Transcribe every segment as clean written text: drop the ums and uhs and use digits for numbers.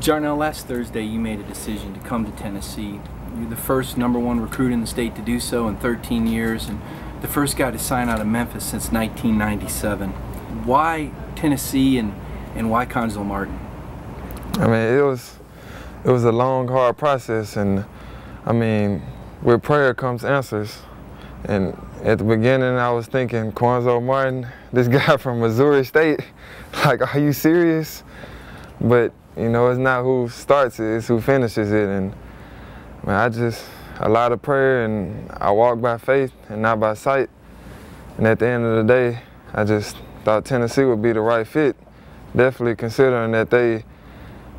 Jarnell, last Thursday you made a decision to come to Tennessee. You're the first #1 recruit in the state to do so in 13 years and the first guy to sign out of Memphis since 1997. Why Tennessee and why Conzo Martin? I mean, it was a long, hard process, and I mean, with prayer comes answers. And at the beginning I was thinking, Conzo Martin, this guy from Missouri State, like, are you serious? But you know, it's not who starts it, it's who finishes it. And man, a lot of prayer, and I walk by faith and not by sight. And at the end of the day, I just thought Tennessee would be the right fit. Definitely considering that they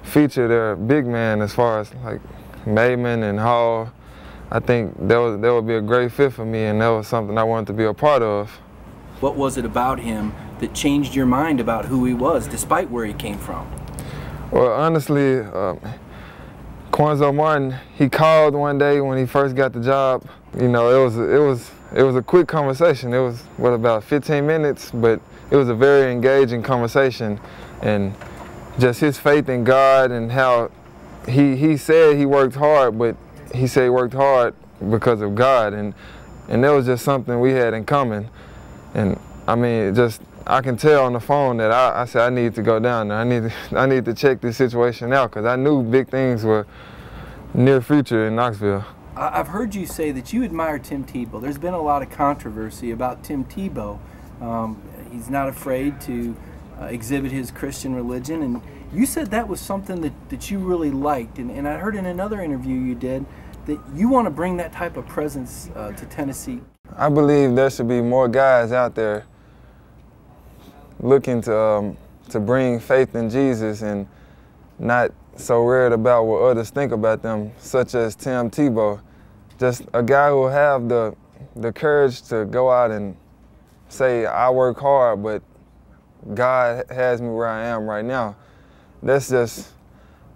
feature their big man as far as like Mayman and Hall. I think that would be a great fit for me, and that was something I wanted to be a part of. What was it about him that changed your mind about who he was, despite where he came from? Well, honestly, Conzo Martin, he called one day when he first got the job. You know, it was a quick conversation. It was, what, about 15 minutes, but it was a very engaging conversation. And just his faith in God and how he said he worked hard, but he said he worked hard because of God. And that was just something we had in common. And I mean, I can tell on the phone that I said I need to go down there. I need to check this situation out, because I knew big things were near future in Knoxville. I've heard you say that you admire Tim Tebow. There's been a lot of controversy about Tim Tebow. He's not afraid to exhibit his Christian religion, and you said that was something that you really liked. And I heard in another interview you did that you want to bring that type of presence to Tennessee. I believe there should be more guys out there looking to bring faith in Jesus and not so worried about what others think about them, such as Tim Tebow. Just a guy who will have the courage to go out and say, I work hard, but God has me where I am right now. That's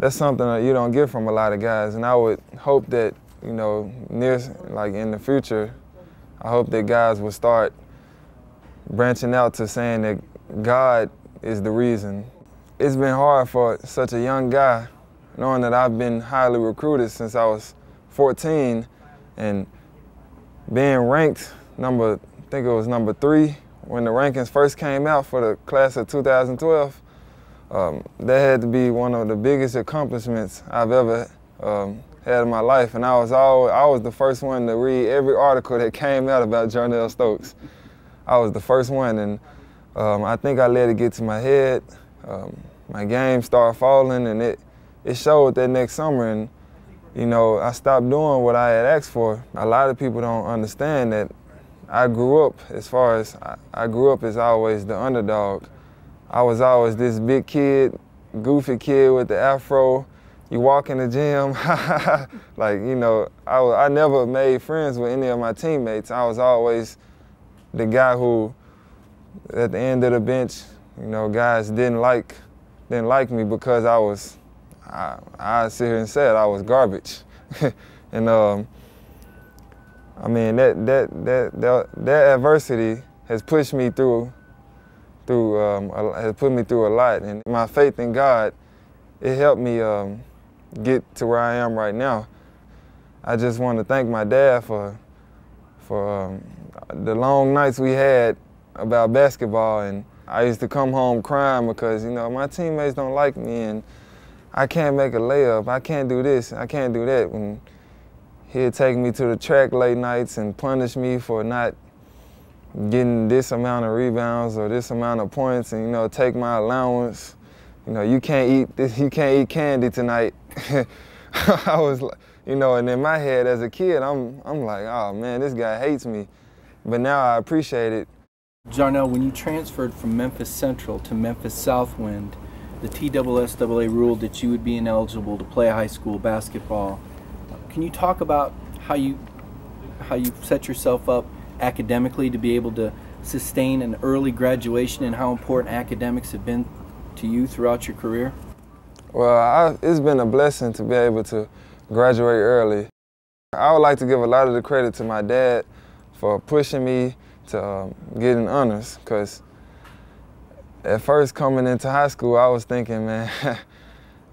something that you don't get from a lot of guys, and I would hope that, you know, in the future, I hope that guys will start branching out to saying that God is the reason. It's been hard for such a young guy, knowing that I've been highly recruited since I was 14, and being ranked I think it was number 3 when the rankings first came out for the class of 2012. That had to be one of the biggest accomplishments I've ever had in my life, and I was the first one to read every article that came out about Jarnell Stokes. I was the first one, and I think I let it get to my head. My game started falling, and it showed that next summer, and you know, I stopped doing what I had asked for. A lot of people don't understand that I grew up as always the underdog. I was always this big kid, goofy kid with the afro. You walk in the gym, like, you know, I never made friends with any of my teammates. I was always the guy who, at the end of the bench, you know, guys didn't like me because I sit here and said I was garbage. And I mean, that adversity has pushed me through a lot, and my faith in God, it helped me get to where I am right now. I just want to thank my dad for the long nights we had about basketball, and I used to come home crying because, you know, my teammates don't like me, and I can't make a layup, I can't do this, I can't do that. And he'd take me to the track late nights and punish me for not getting this amount of rebounds or this amount of points, and, you know, take my allowance. You know, you can't eat this, you can't eat candy tonight. I was, you know, and in my head as a kid, I'm like, oh man, this guy hates me. But now I appreciate it. Jarnell, when you transferred from Memphis Central to Memphis Southwind, the TSSAA ruled that you would be ineligible to play high school basketball. Can you talk about how you set yourself up academically to be able to sustain an early graduation, and how important academics have been to you throughout your career? Well, it's been a blessing to be able to graduate early. I would like to give a lot of the credit to my dad for pushing me to get in honors, because at first coming into high school, I was thinking, man,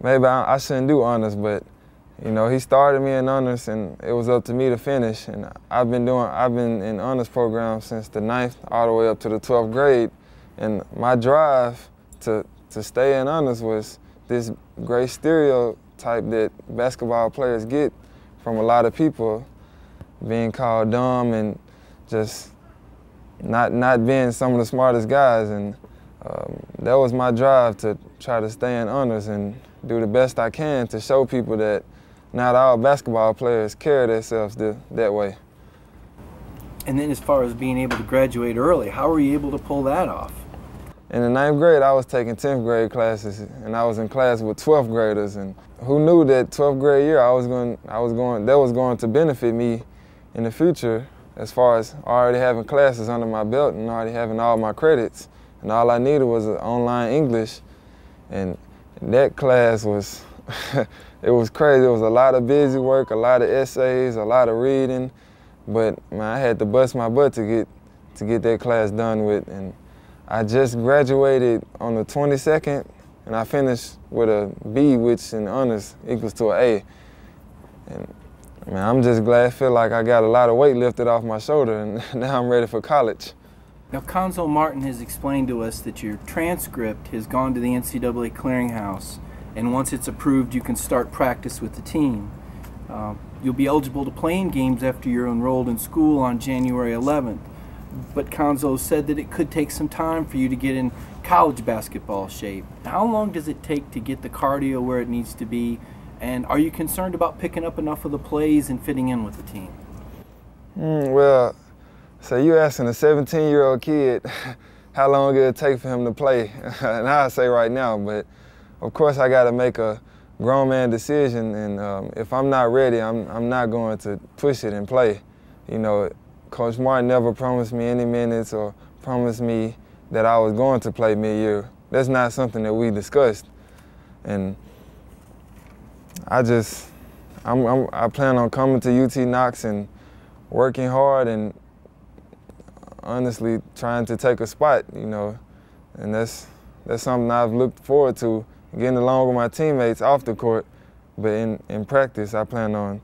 maybe I shouldn't do honors, but you know, he started me in honors, and it was up to me to finish. And I've been in honors program since the 9th all the way up to the 12th grade. And my drive to stay in honors was this great stereotype that basketball players get from a lot of people, being called dumb and just not being some of the smartest guys. And that was my drive, to try to stay in honors and do the best I can to show people that not all basketball players carry themselves that way. And then as far as being able to graduate early, how were you able to pull that off? In the 9th grade, I was taking 10th grade classes, and I was in class with 12th graders. And who knew that 12th grade year that was going to benefit me in the future, as far as already having classes under my belt and already having all my credits. And all I needed was an online English. And that class was, it was crazy. It was a lot of busy work, a lot of essays, a lot of reading. But man, I had to bust my butt to get that class done with. And I just graduated on the 22nd, and I finished with a B, which in honors equals to an A. And man, I'm just glad. I feel like I got a lot of weight lifted off my shoulder, and now I'm ready for college. Now, Conzo Martin has explained to us that your transcript has gone to the NCAA clearinghouse, and once it's approved, you can start practice with the team. You'll be eligible to play in games after you're enrolled in school on January 11th. But Conzo said that it could take some time for you to get in college basketball shape. How long does it take to get the cardio where it needs to be? And are you concerned about picking up enough of the plays and fitting in with the team? Well, so you're asking a 17-year-old kid how long it'll take for him to play. And I'll say right now, but of course I got to make a grown man decision. And if I'm not ready, I'm not going to push it and play. You know, Coach Martin never promised me any minutes or promised me that I was going to play mid-year. That's not something that we discussed. And I plan on coming to UT Knox and working hard and honestly trying to take a spot, you know. And that's something I've looked forward to, getting along with my teammates off the court. But in practice, I plan on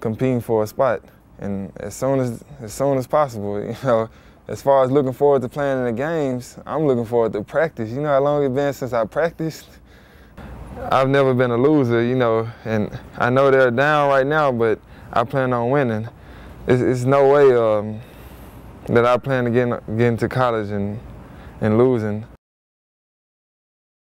competing for a spot. And as soon as possible, you know. As far as looking forward to playing in the games, I'm looking forward to practice. You know how long it's been since I practiced? I've never been a loser, you know, and I know they're down right now, but I plan on winning. It's no way that I plan to get into college and losing.